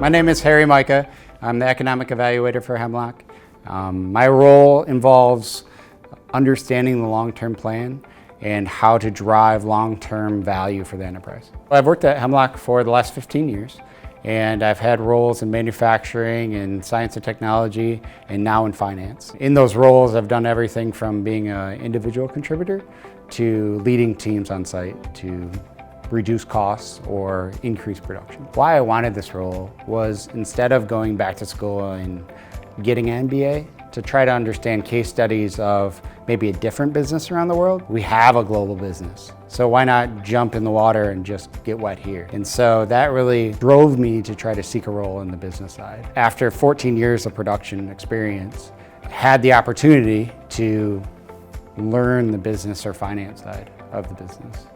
My name is Mika. I'm the economic evaluator for Hemlock. My role involves understanding the long-term plan and how to drive long-term value for the enterprise. I've worked at Hemlock for the last 15 years, and I've had roles in manufacturing and science and technology, and now in finance. In those roles, I've done everything from being an individual contributor to leading teams on site to reduce costs or increase production. Why I wanted this role was, instead of going back to school and getting an MBA, to try to understand case studies of maybe a different business around the world. We have a global business, so why not jump in the water and just get wet here? And so that really drove me to try to seek a role in the business side. After 14 years of production experience, I had the opportunity to learn the business or finance side of the business.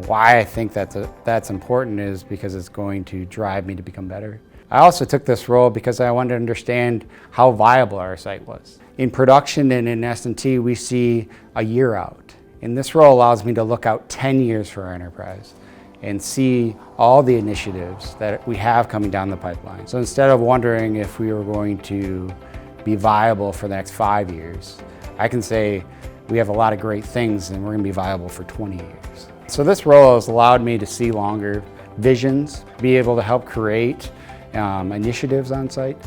Why I think that's important is because it's going to drive me to become better. I also took this role because I wanted to understand how viable our site was. In production and in S&T, we see a year out. And this role allows me to look out 10 years for our enterprise and see all the initiatives that we have coming down the pipeline. So instead of wondering if we were going to be viable for the next 5 years, I can say we have a lot of great things and we're going to be viable for 20 years. So this role has allowed me to see longer visions, be able to help create initiatives on site.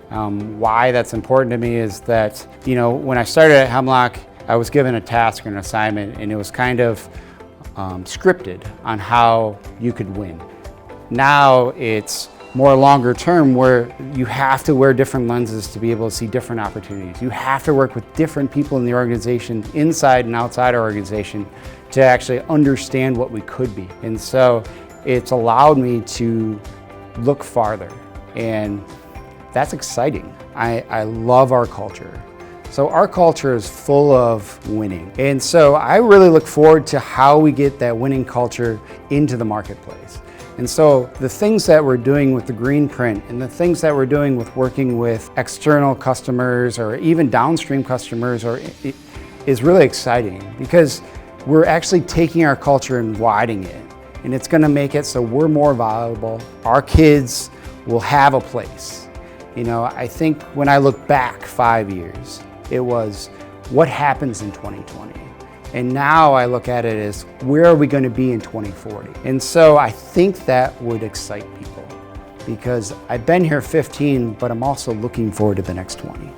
Why that's important to me is that, when I started at Hemlock, I was given a task or an assignment, and it was kind of scripted on how you could win. Now it's more longer term, where you have to wear different lenses to be able to see different opportunities. You have to work with different people in the organization, inside and outside our organization, to actually understand what we could be. And so it's allowed me to look farther, and that's exciting. I love our culture. So our culture is full of winning. And so I really look forward to how we get that winning culture into the marketplace. And so the things that we're doing with the green print and the things that we're doing with working with external customers or even downstream customers is really exciting, because we're actually taking our culture and widening it. And it's gonna make it so we're more valuable. Our kids will have a place. I think when I look back 5 years, it was what happens in 2020. And now I look at it as, where are we going to be in 2040? And so I think that would excite people, because I've been here 15, but I'm also looking forward to the next 20.